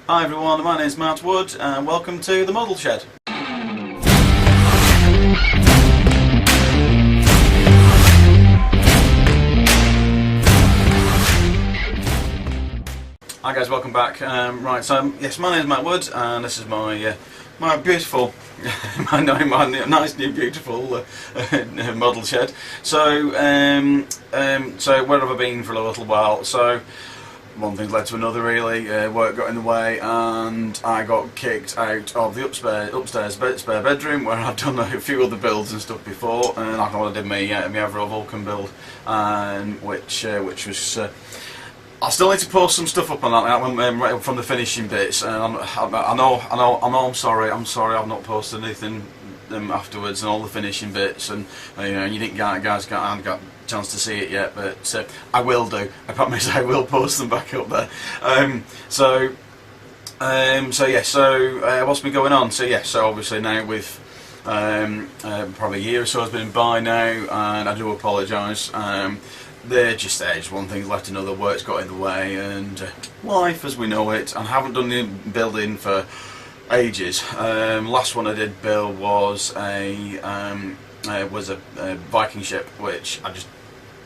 Hi everyone, my name is Matt Wood and welcome to the Model Shed. Hi guys, welcome back. Right, so yes, my name is Matt Wood and this is my my beautiful, my nice new beautiful model shed. So so where have I been for a little while? So one thing led to another really. Work got in the way and I got kicked out of the upstairs spare bedroom where I'd done a few other builds and stuff before, and I did my Revell Vulcan build, and which was. I still need to post some stuff up on that from the finishing bits, and I know I'm sorry I've not posted anything afterwards and all the finishing bits, and you didn't guys haven't got a chance to see it yet, but I will do. I promise I will post them back up there. So what's been going on? So obviously now with probably a year or so has been by now, and I do apologise. They're just one thing's left another, work's got in the way, and life as we know it, and I haven't done the building for ages. Last one I did build was a Viking ship, which I just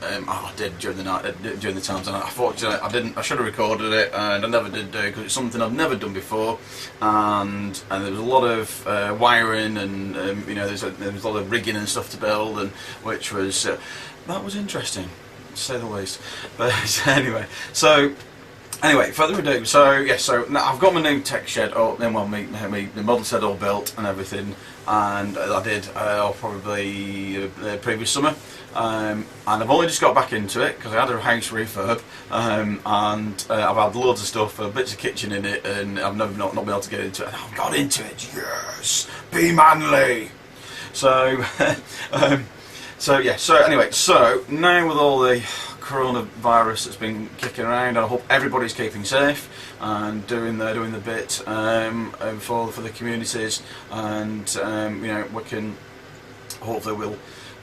I did during the night, during the times, and unfortunately I should have recorded it, and I never did do, because it's something I've never done before, and there was a lot of wiring, and there was a lot of rigging and stuff to build, and which was that was interesting, to say the least. But anyway, further ado. So now I've got my new tech shed, the model shed all built and everything, and I did probably the previous summer, and I've only just got back into it because I had a house refurb, and I've had loads of stuff, bits of kitchen in it, and I've never not been able to get into it, and I've got into it. Yes, be manly. So so now with all the coronavirus that's been kicking around, I hope everybody's keeping safe and doing the bit for the communities, and we can hopefully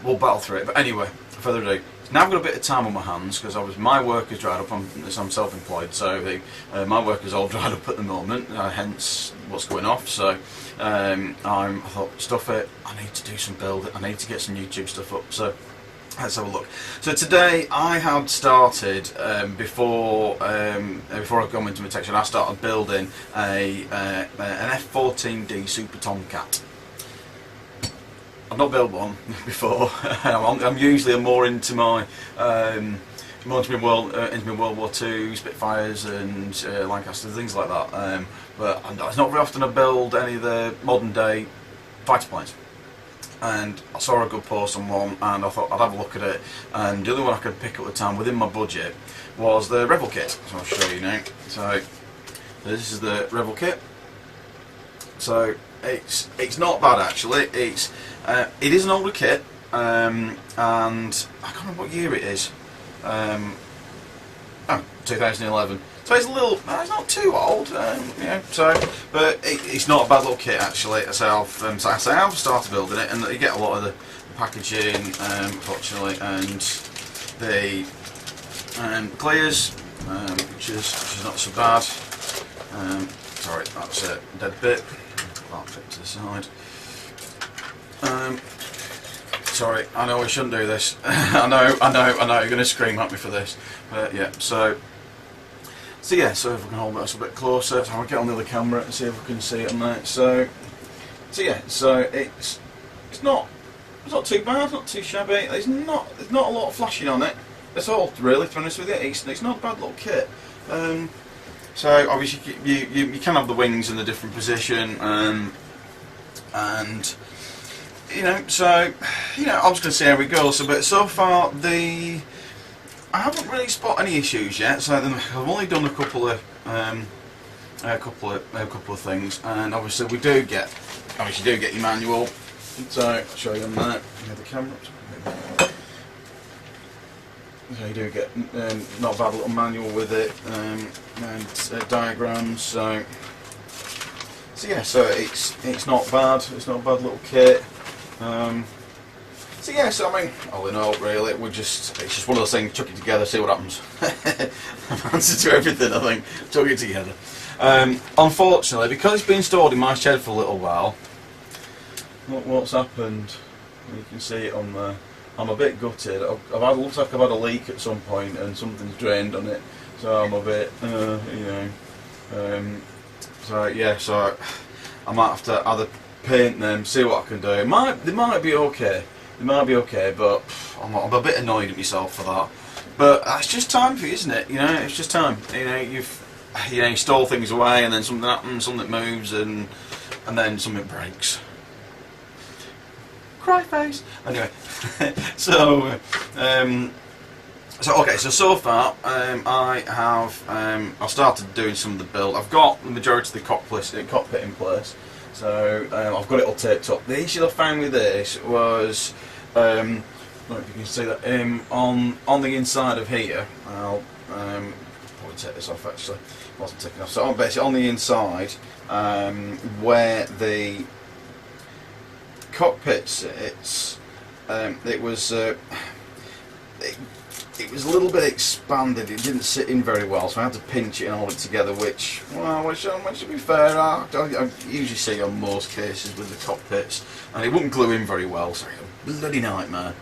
we'll battle through it. But anyway, further ado. Now I've got a bit of time on my hands because my work is dried up. I'm self-employed, so my work is all dried up at the moment. Hence what's going off. So I thought, stuff it. I need to do some building. I need to get some YouTube stuff up. So let's have a look. So today I had started before I come into my tech shed, I started building an F14D Super Tomcat. I've not built one before. I'm usually more into my World War II Spitfires and Lancaster, things like that. But it's not very often I build any of the modern day fighter planes. And I saw a good post on one, and I thought I'd have a look at it. And the other one I could pick up at the time within my budget was the Revell kit. So I'll show you now. So this is the Revell kit. So it's not bad actually. It is an older kit, and I can't remember what year it is. 2011. So it's a little. It's not too old, but it's not a bad little kit actually. So I've started building it, and you get a lot of the packaging, unfortunately, and the clears, which is not so bad. Sorry, that's a dead bit. I'll put it to the side. Sorry, I know we shouldn't do this. I know, you're going to scream at me for this. But yeah, so if we can hold this a bit closer, so I'll get on the other camera and see if we can see it on there. So it's not too bad, not too shabby. There's not a lot of flashing on it. That's all really, to be honest with you. It's not a bad little kit. So obviously you can have the wings in a different position, and I was going to see how we go. So far I haven't really spotted any issues yet. So I've only done a couple of things, and obviously you do get your manual. So I'll show you on that. The camera. So you do get not a bad little manual with it, and diagrams. So it's not bad. It's not a bad little kit. So I mean, all in all, really, it's just one of those things. Chuck it together, see what happens. Answer to everything, I think. Chuck it together. Unfortunately, because it's been stored in my shed for a little while, what's happened, you can see it on there, I'm a bit gutted. Looks like I've had a leak at some point and something's drained on it, so I'm a bit, so yeah, so I might have to either paint them, see what I can do. They might be okay. They might be okay, but I'm a bit annoyed at myself for that. But it's just time for you, isn't it? You know, it's just time. You store things away, and then something happens, something moves, and then something breaks. Cry face. Anyway, so far I've started doing some of the build. I've got the majority of the cockpit in place. So I've got it all taped up. The issue I found with this was, I don't know if you can see that, on the inside of here, I'll probably take this off actually, it wasn't taken off. So basically on the inside, where the cockpit sits, it was a little bit expanded. It didn't sit in very well, so I had to pinch it and hold it together. Which to be fair, I usually see on most cases with the cockpits, and it wouldn't glue in very well. So it was a bloody nightmare.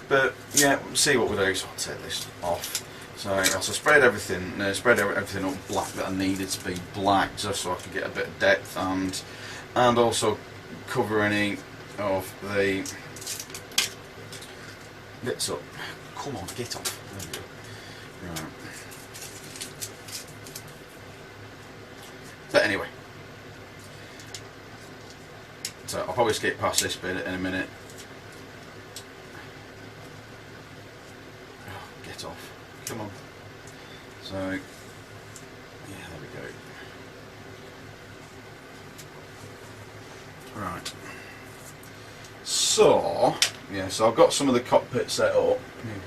But yeah, we'll see what we do. So I'll take this off. So I also sprayed everything up black that I needed to be black, just so I could get a bit of depth and also cover any of the bits up. Come on, get off. There we go. Right. But anyway, so I'll probably skip past this bit in a minute. Oh, get off. Come on. So, yeah, there we go. Right. So, yeah, so I've got some of the cockpit set up, you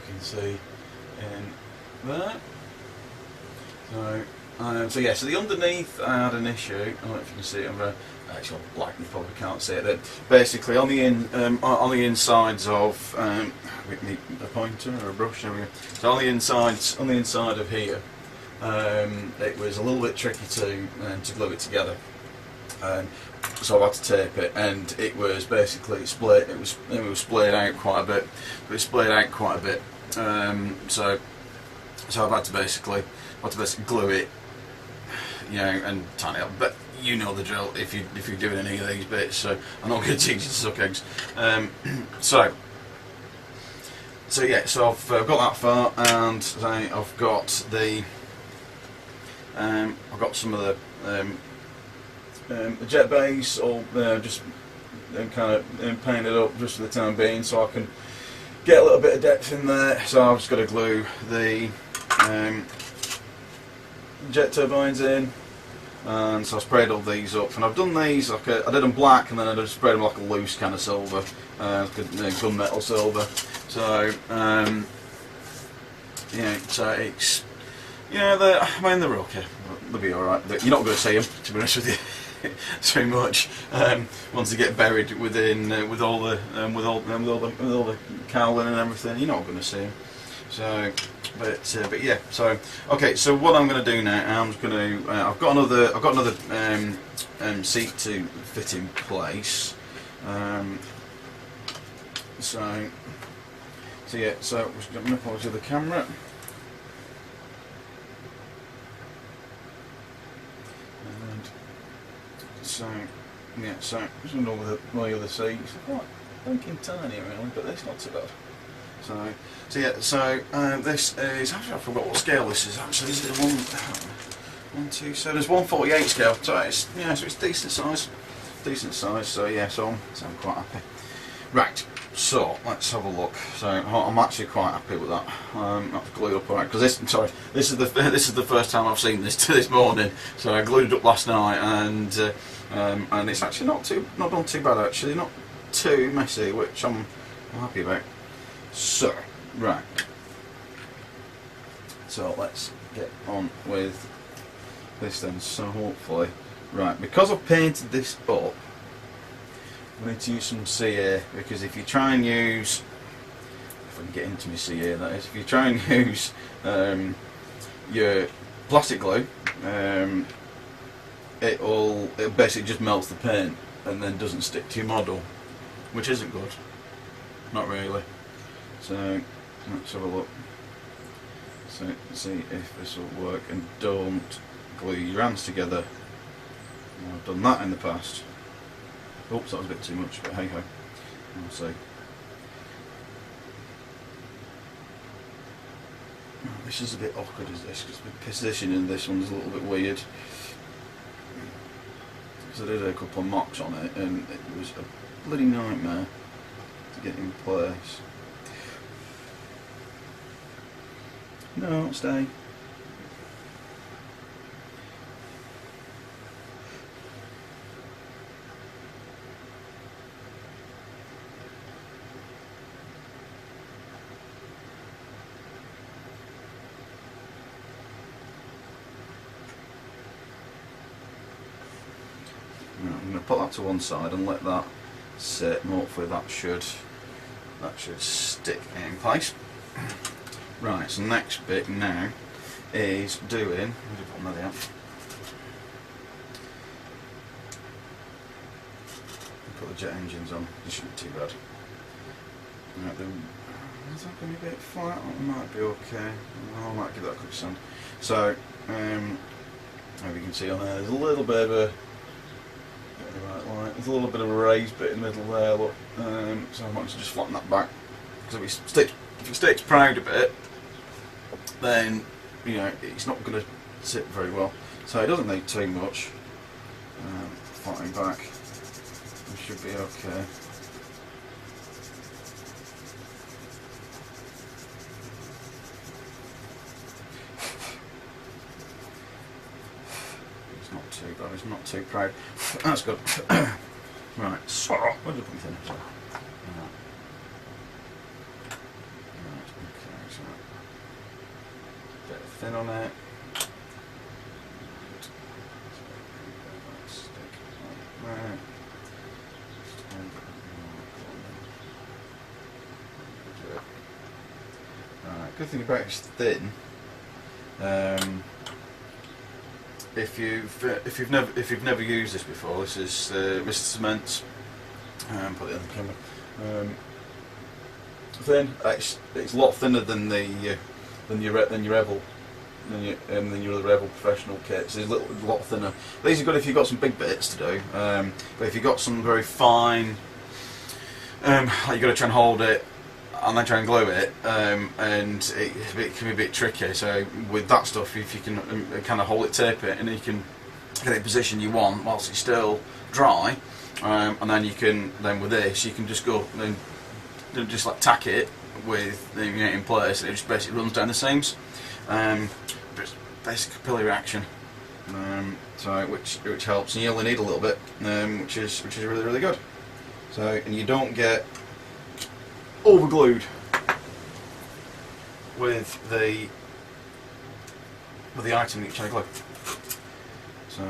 can see in there. So yeah, so the underneath I had an issue. I don't know if you can see it on there. Actually, black, you probably can't see it. Basically, on the insides of we need a pointer or a brush. There we go. So on the inside of here, it was a little bit tricky to glue it together. So I had to tape it, and it was basically split. It was splayed out quite a bit. So I've had to basically glue it, you know, and tighten it up. But you know the drill if you're doing any of these bits. So I'm not going to teach you to suck eggs. So yeah, so I've got that far, and I've got some of the jet base all just kind of painted up just for the time being, so I can get a little bit of depth in there. So I've just got to glue the jet turbines in, and so I sprayed all these up, and I've done these like I did them black, and then I just sprayed them like a loose kind of silver, gunmetal silver. So yeah, so it's, you know, they're okay. They'll be all right. You're not going to see them, to be honest with you. Too much once they get buried within with all the cowling and everything. You're not going to see them. So, but yeah. So okay. So what I'm going to do now, I'm just going to. I've got another seat to fit in place. So yeah. So I'm going to pause the camera. So yeah, so just going over my other seats. Quite thinking tiny really, but that's not too bad. So yeah, so this is, actually I forgot what scale this is actually. Is it one, two? So there's 148 scale. So it's, yeah, so it's decent size. So yeah, so I'm quite happy. Right. So let's have a look. So I'm actually quite happy with that. That's glued up alright, because this is the first time I've seen this morning. So I glued it up last night, and it's actually not done too bad actually, not too messy, which I'm happy about. So right. So let's get on with this then. So hopefully, right, because I've painted this up, I need to use some CA, because if you try and use, if I can get into my CA that is, if you try and use your plastic glue, it basically just melts the paint and then doesn't stick to your model, which isn't good. Not really. So let's have a look. So see if this will work, and don't glue your hands together. I've done that in the past. Oops, that was a bit too much, but hey ho. We'll see. This is a bit awkward, is this? Because the position in this one's a little bit weird. Because I did a couple of mocks on it, and it was a bloody nightmare to get in place. No, stay. I'm going to put that to one side and let that sit, and hopefully that should stick in place. Right, so the next bit now is doing. Put that out. Put the jet engines on. This shouldn't be too bad. Right, is that going to be a bit flat? It might be okay. I might give that a quick sand. So, as you can see on there, there's a little bit of a. There's a little bit of a raised bit in the middle there. Look, so I might just flatten that back, because if it sticks proud a bit, then it's not going to sit very well. So it doesn't need too much. Flattening back, it should be okay. It's not too bad. It's not too proud. That's good. Right. So where did I put my thinner? Sorry. Right. Okay. So. Bit of thin on it. Right, good thing about it's thin. If you've never used this before, this is Mr. Cement's. Put it on the camera. Thin. It's a lot thinner than your Revell. Than your other Revell professional kits. It's a lot thinner. These are good if you've got some big bits to do, but if you've got some very fine, like you've got to try and hold it and then try and glue it, and it can be a bit tricky. So with that stuff, if you can kind of hold it, tape it, and you can get it in the position you want whilst it's still dry, and then with this you can just go and just like tack it with in place, and it just basically runs down the seams. It's basic capillary action, so which helps, and you only need a little bit, which is really good. So, and you don't get overglued with the item that you're trying to glue. So,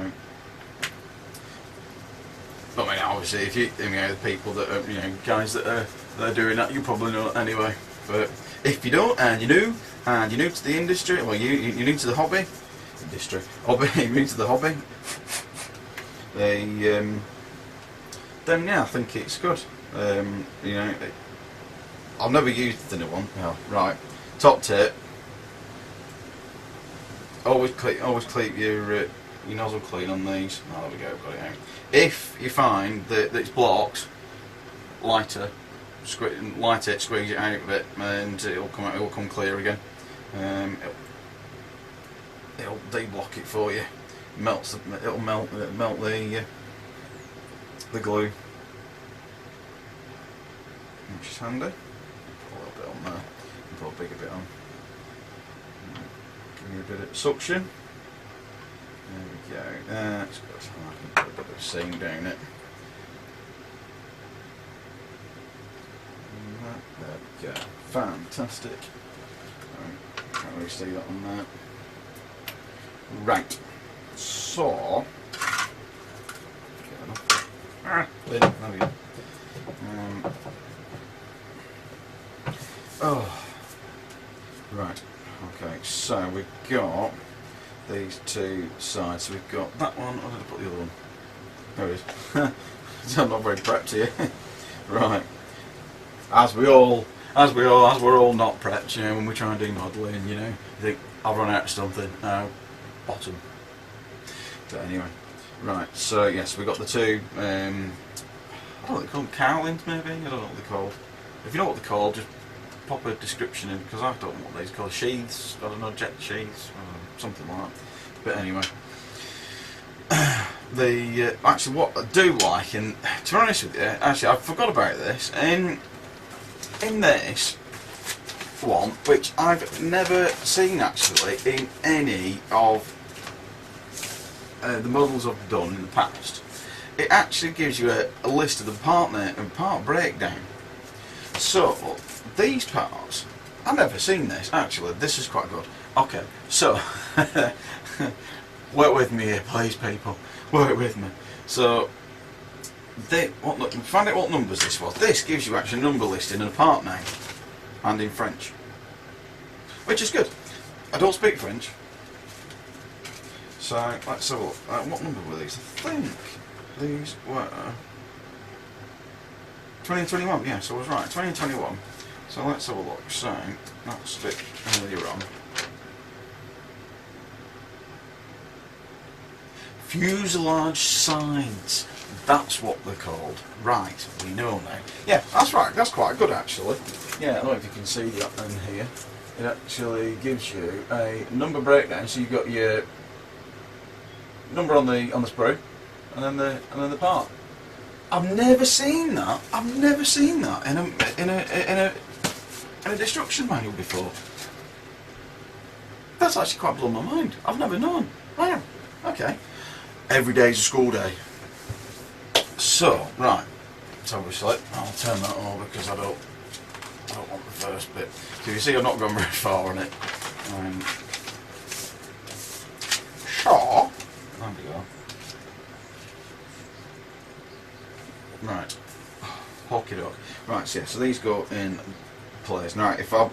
I mean, obviously, if you the people that are guys that are doing that, you probably know that anyway. But if you don't, and you're new to the industry, well, you're new to the hobby, you're new to the hobby, then yeah, I think it's good. I've never used the thinner one. No. Right, top tip. Always keep your nozzle clean on these. Oh, there we go, got it out. If you find that it's blocked, light it, squeeze it out of it, and it'll come clear again. It'll deblock it for you. It'll melt the glue, which is handy. Put a little bit on there, and put a bigger bit on. Give you a bit of suction. There we go. That's good. I can put a bit of seam down it. There we go. Fantastic. Can't really see that on there. Right. So. There we go. Oh. Right. Okay. so we've got these two sides. So we've got that one. Where did I put the other one? There it is. I'm not very prepped here. Right. As we're all not prepped, you know, when we try and do modelling, you know, you think I've run out of something. No, bottom. But anyway, right. So yes, we've got the two. I don't know what they're called, cowlings maybe. I don't know what they're called. If you know what they're called, just pop a description in, because I don't know what these are called. Sheaths. I don't know, jet sheaths, something like that. But anyway. Actually, what I do like, and to be honest with you, actually I forgot about this. In this one, which I've never seen actually in any of the models I've done in the past, it actually gives you a list of the part breakdown. So these parts, I've never seen this actually. This is quite good. Okay, so work with me here, please, people. Work with me. So, find out what numbers this was. This gives you actually a number listing and a part name, and in French, which is good. I don't speak French, so let's have a look. What number were these? I think these were 20 and 21. Yeah, so I was right. 20 and 21. So let's have a look. So that's a bit earlier on. Fuselage sides, that's what they're called. Right, we know now. Yeah, that's right, that's quite good actually. Yeah, I don't know if you can see that in here. It actually gives you a number breakdown, so you've got your number on the sprue, and then the part. I've never seen that. I've never seen that in a destruction manual before. That's actually quite blown my mind. I've never known. Wow. Okay. Every day's a school day. So, right. So obviously, I'll turn that over because I don't want the first bit. So you see, I've not gone very far on it. Sure. There we go. Right. Hockey dog. Right. So yeah. So these go in place. Now, if I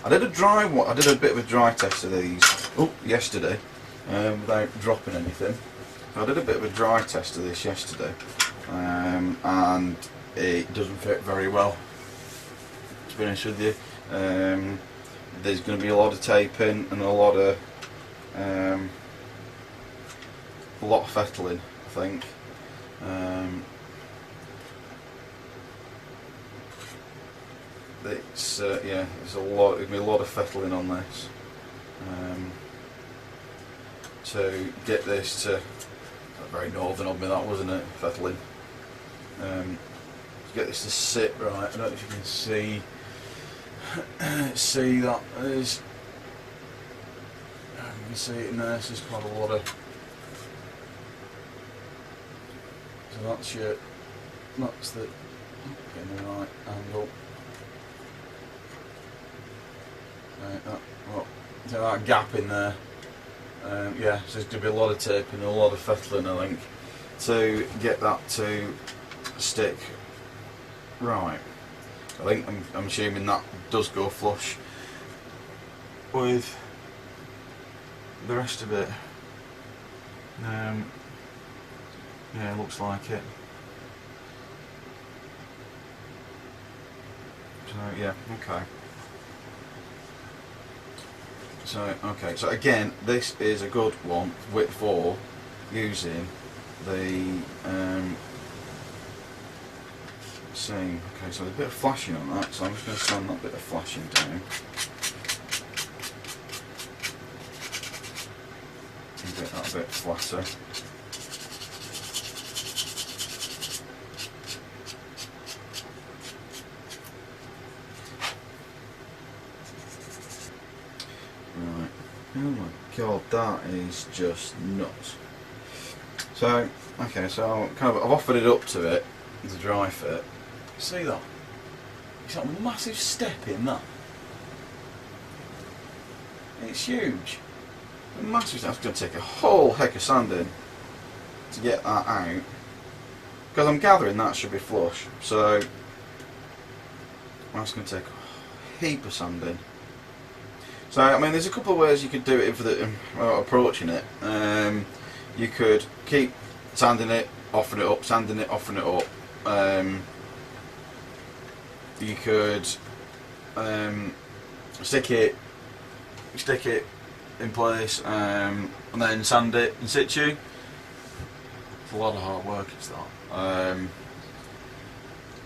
did a dry one, I did a bit of a dry test of these. Yesterday, without dropping anything. I did a bit of a dry test of this yesterday, and it doesn't fit very well, to be honest with you. There's going to be a lot of taping and a lot of fettling, I think. Yeah, there's going to be a lot of fettling on this to get this to. Very northern of me, that, wasn't it? Fettling. To get this to sit right. I don't know if you can see that there's. You can see it in there. So there's quite a lot of. So that's the getting the right angle. So that gap in there. Yeah, so there's going to be a lot of taping and a lot of fettling, I think, to get that to stick right. I think I'm assuming that does go flush with the rest of it. Yeah, looks like it. So yeah, okay. So again, this is a good one for using the same. Okay, so there's a bit of flashing on that, so I'm just going to sand that bit of flashing down and get that a bit flatter. Oh my god, that is just nuts. So, okay, so I've offered it up to it, the dry fit. See that? It's got a massive step in that. It's huge. A massive step. It's going to take a whole heck of sanding to get that out. Because I'm gathering that should be flush. So, that's going to take a heap of sanding So I mean, there's a couple of ways you could do it for the approaching it. You could keep sanding it, offering it up, sanding it, offering it up. You could stick it in place and then sand it in situ. It's a lot of hard work, it's that.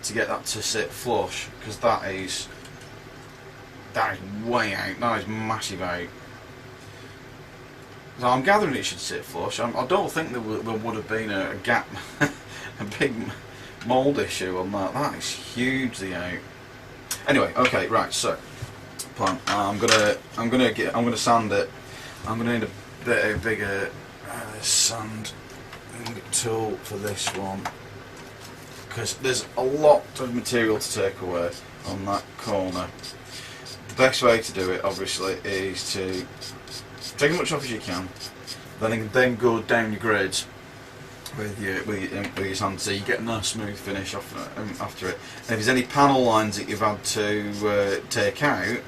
To get that to sit flush, because that is way out. That is massive out. So I'm gathering it should sit flush. I don't think there would have been a gap, a big mould issue on that. That is hugely out. Anyway, okay, right. So, plan. I'm gonna sand it. I'm gonna need a bit of bigger sand tool for this one, because there's a lot of material to take away on that corner. The best way to do it, obviously, is to take as much off as you can, then go down your grids with your sand, so you get a nice smooth finish off after it. And if there's any panel lines that you've had to take out,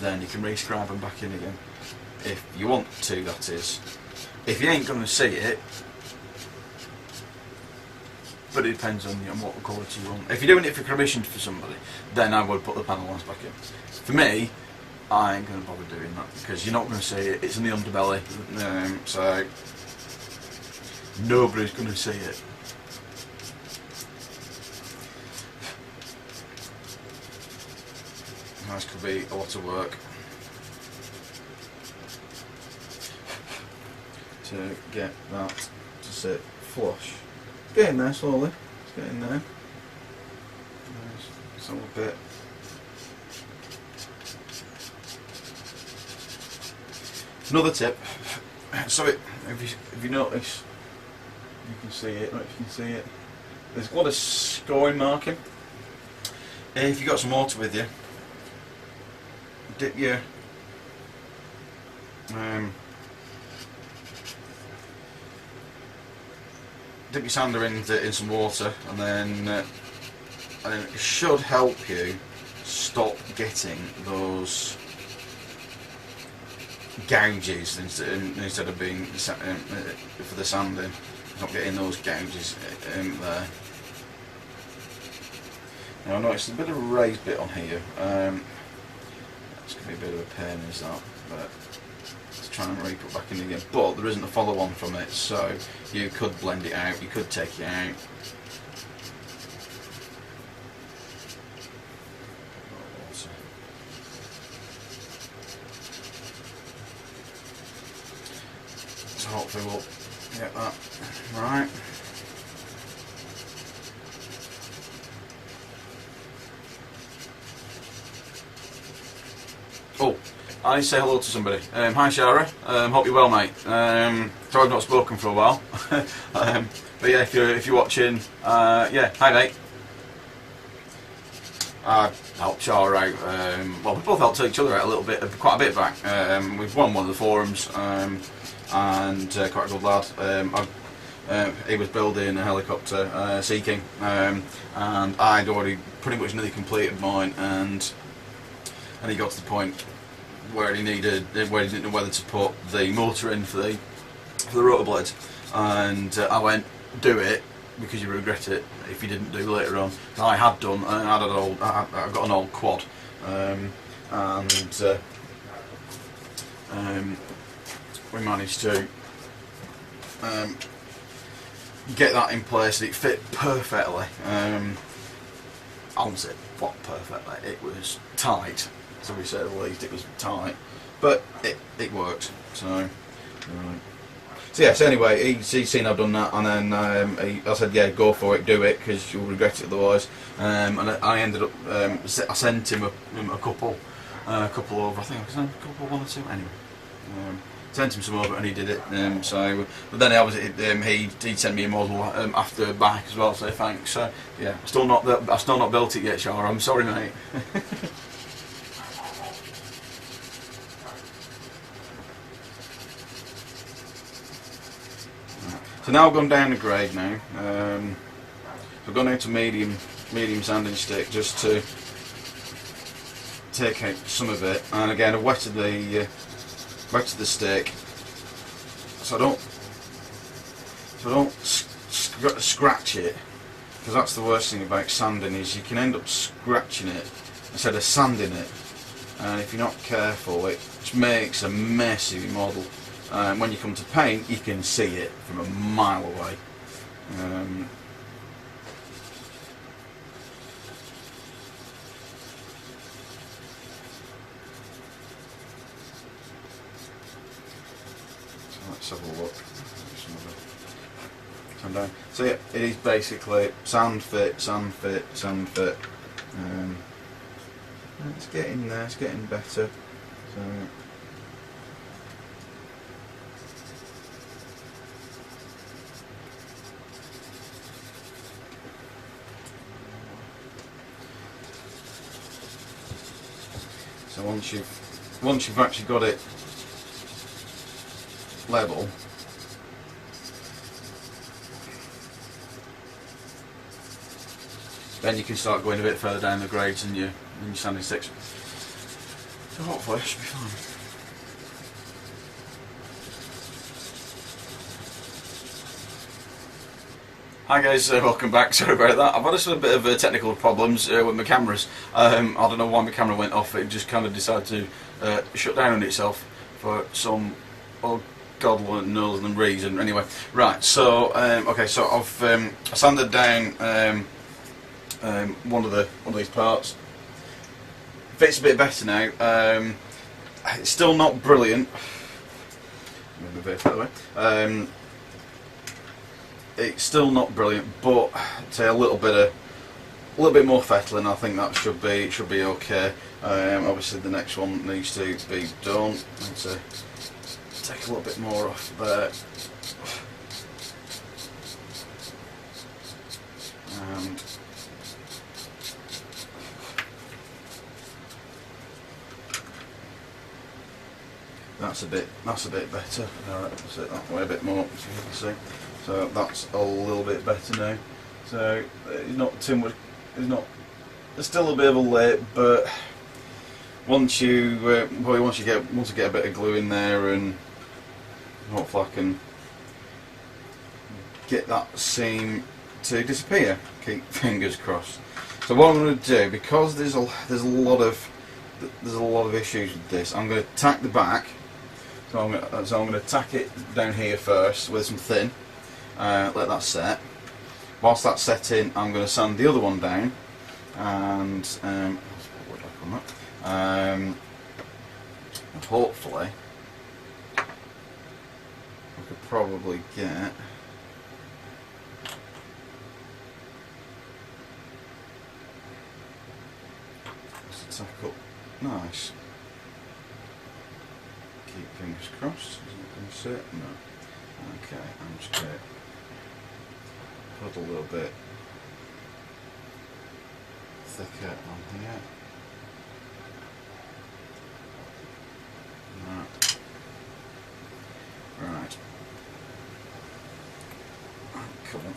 then you can re-scribe them back in again, if you want to, that is. If you ain't going to see it, but it depends on what quality you want. If you're doing it for commission for somebody, then I would put the panel lines back in. For me, I ain't going to bother doing that, because you're not going to see it. It's in the underbelly, so nobody's going to see it. This could be a lot of work to get that to sit flush. It's getting there slowly. It's getting there. It's a little bit. Another tip. So if you notice, you can see it. If you can see it, there's a lot of scoring marking. If you've got some water with you, dip your sander in some water, and then it should help you stop getting those gouges instead of being for the sanding. Not getting those gouges there. Now I noticed a bit of a raised bit on here. It's going to be a bit of a pain, is that? But let's try and re-put back in again. But there isn't a follow-on from it, so you could blend it out. You could take it out. So hopefully we'll get that right. Oh, I need to say hello to somebody. Hi Shara, hope you're well, mate. Sorry I've not spoken for a while. But yeah, if you're watching, yeah, hi mate. I helped Shara out, well we both helped each other out a little bit, quite a bit back. We've won one of the forums, and quite a good lad. He was building a helicopter, Sea King, and I'd already pretty much nearly completed mine, and he got to the point where he didn't know whether to put the motor in for the rotor blades, and I went, do it, because you regret it if you didn't do later on. I had done. I got an old quad, we managed to get that in place. It fit perfectly. I wouldn't say what perfectly. It was tight, so we said at least it was tight, but it worked. So. So yes, anyway, he's seen I've done that, and then I said, yeah, go for it, do it, because you'll regret it otherwise. And I ended up, I sent him a couple over, I think I sent a couple, one or two, anyway. Sent him some over and he did it. But then obviously he'd send me a model after back as well, so thanks. So yeah, I've still not built it yet, Shara. I'm sorry, mate. So now I've gone down the grade now. So I've gone down to medium sanding stick just to take out some of it, and again I've wetted the stick so I don't scratch it, because that's the worst thing about sanding, is you can end up scratching it instead of sanding it, and if you're not careful it just makes a messy model. When you come to paint you can see it from a mile away. Let's have a look. Down. So yeah, it is basically sand fit, sand fit, sand fit. It's getting there, it's getting better. So once you've actually got it level, then you can start going a bit further down the grades in your sanding sticks. So hopefully it should be fine. Hi guys, welcome back. Sorry about that. I've had a bit of technical problems with my cameras. I don't know why my camera went off. It just kind of decided to shut down on itself for some God knows the reason. Anyway, right. So okay, so I've sanded down one of these parts. Fits a bit better now. It's still not brilliant. Move it that way. It's still not brilliant, but I'd say a little bit more fettling. I think that should be okay. Obviously, the next one needs to be done. Let's take a little bit more off there. And that's a bit better. Alright, let's sit that way a bit more so you can see. So that's a little bit better now. So it's not too much. There's still a bit of a lip, but once you get a bit of glue in there, and hopefully I can get that seam to disappear. Keep fingers crossed. So what I'm going to do, because there's a lot of issues with this, I'm going to tack the back. So I'm going to tack it down here first with some thin. Let that set. Whilst that's setting, I'm going to sand the other one down, and let's put wood back on that. And hopefully, I could probably get. Let's tack up nice. Keep fingers crossed. Is it going to sit? No. Okay, I'm just going to put a little bit thicker on here. Right. Come on.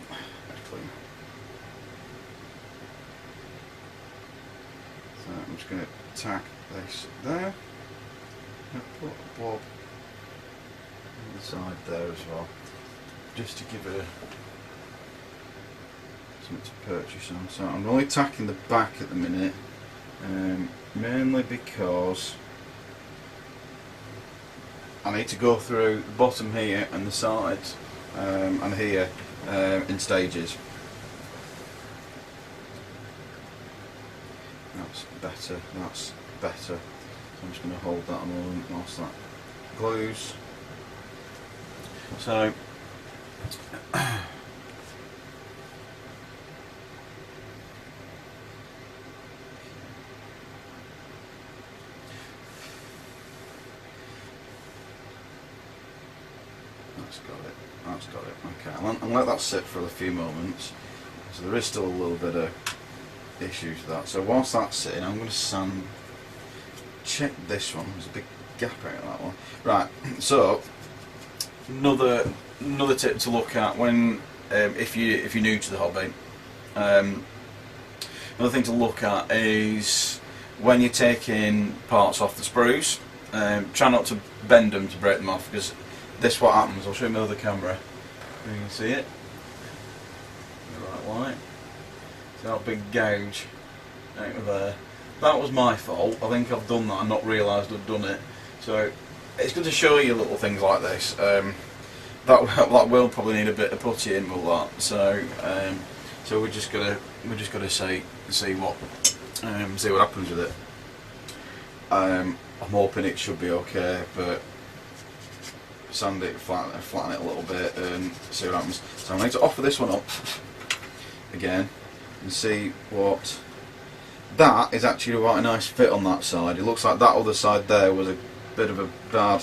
Clean. So I'm just going to tack this there. Put a blob on the side there as well, just to give it something to purchase on. So I'm only tacking the back at the minute, mainly because I need to go through the bottom here and the sides and here in stages. That's better. That's better. So I'm just going to hold that a moment whilst that glues. So that's got it. Okay, I'll let that sit for a few moments. So there is still a little bit of issues with that. So whilst that's sitting, I'm going to check this one. There's a big gap out of that one. Right. So another tip to look at when if you're new to the hobby. Another thing to look at is when you're taking parts off the sprues, try not to bend them to break them off, because this what happens. I'll show you my other camera. You can see it. The right light. See that big gouge out of there. That was my fault. I think I've done that and not realised I'd done it. So it's good to show you little things like this. That will probably need a bit of putty in with that. So we're just gonna see what happens with it. I'm hoping it should be okay, but sand it, flatten it a little bit, and see what happens. So I'm going to offer this one up again and see what. That is actually quite a nice fit on that side. It looks like that other side there was a bit of a bad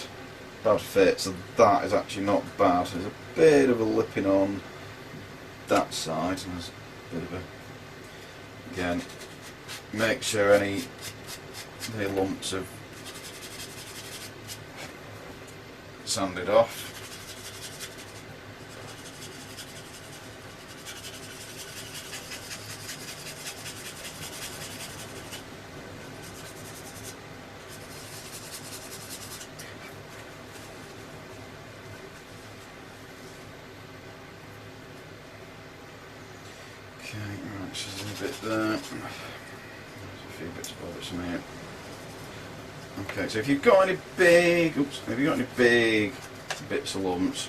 fit, so that is actually not bad. There's a bit of a lipping on that side, and there's a bit of a, again, make sure any lumps have sanded off. Okay, right, so there's a bit there. There's a few bits of bobs in here. Okay, so if you've got any big, bits of lumps,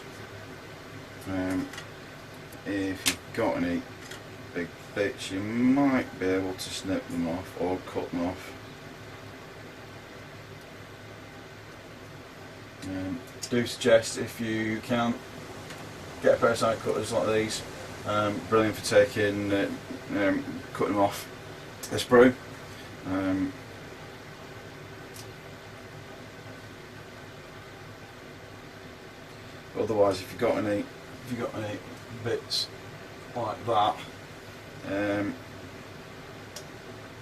if you've got any big bits, you might be able to snip them off or cut them off. Do suggest, if you can, get a pair of side cutters like these. Brilliant for taking, cutting them off the sprue. Otherwise, if you've got any bits like that,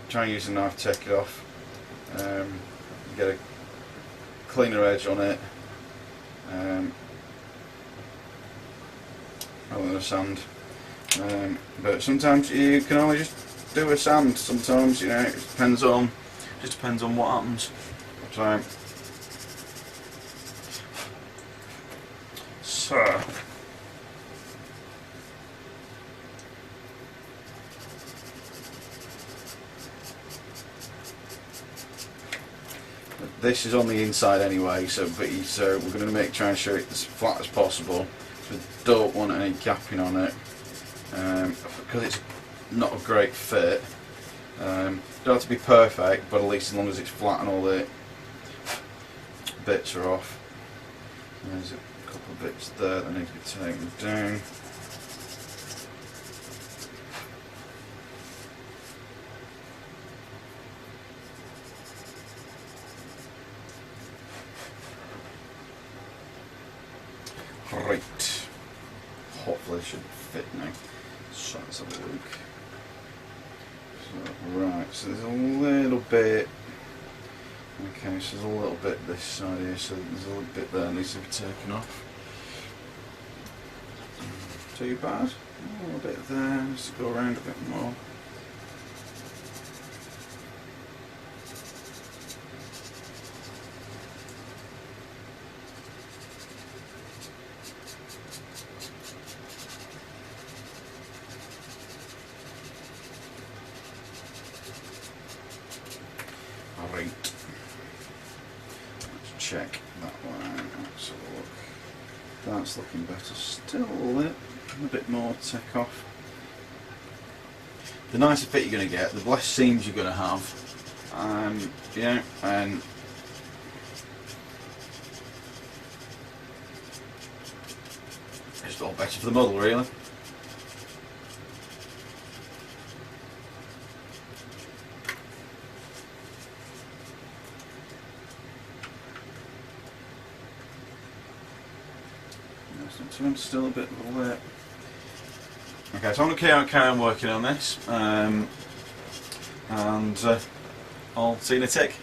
try and use a knife to take it off. You get a cleaner edge on it, rather than a sand. But sometimes you can only just do a sand. Sometimes, you know, it depends on what happens. So this is on the inside anyway, so we're going to try and show it as flat as possible. So we don't want any gapping on it, because it's not a great fit. Don't have to be perfect, but at least as long as it's flat and all the bits are off. There's a couple of bits there that need to be taken down. Right, hopefully it should fit now. So let's have a look. So, right, so there's a little bit. Okay, so there's a little bit this side here, so there's a little bit there that needs to be taken off. Too bad. A little bit there, just to go around a bit more. Right. Let's check that one. Let's have a look. That's looking better. Still a bit more to take off. The nicer fit you're going to get, the less seams you're going to have. Yeah, and it's all better for the model, really. Still a bit of a lip. Okay, so I'm going to carry on working on this, and I'll see you in a tick.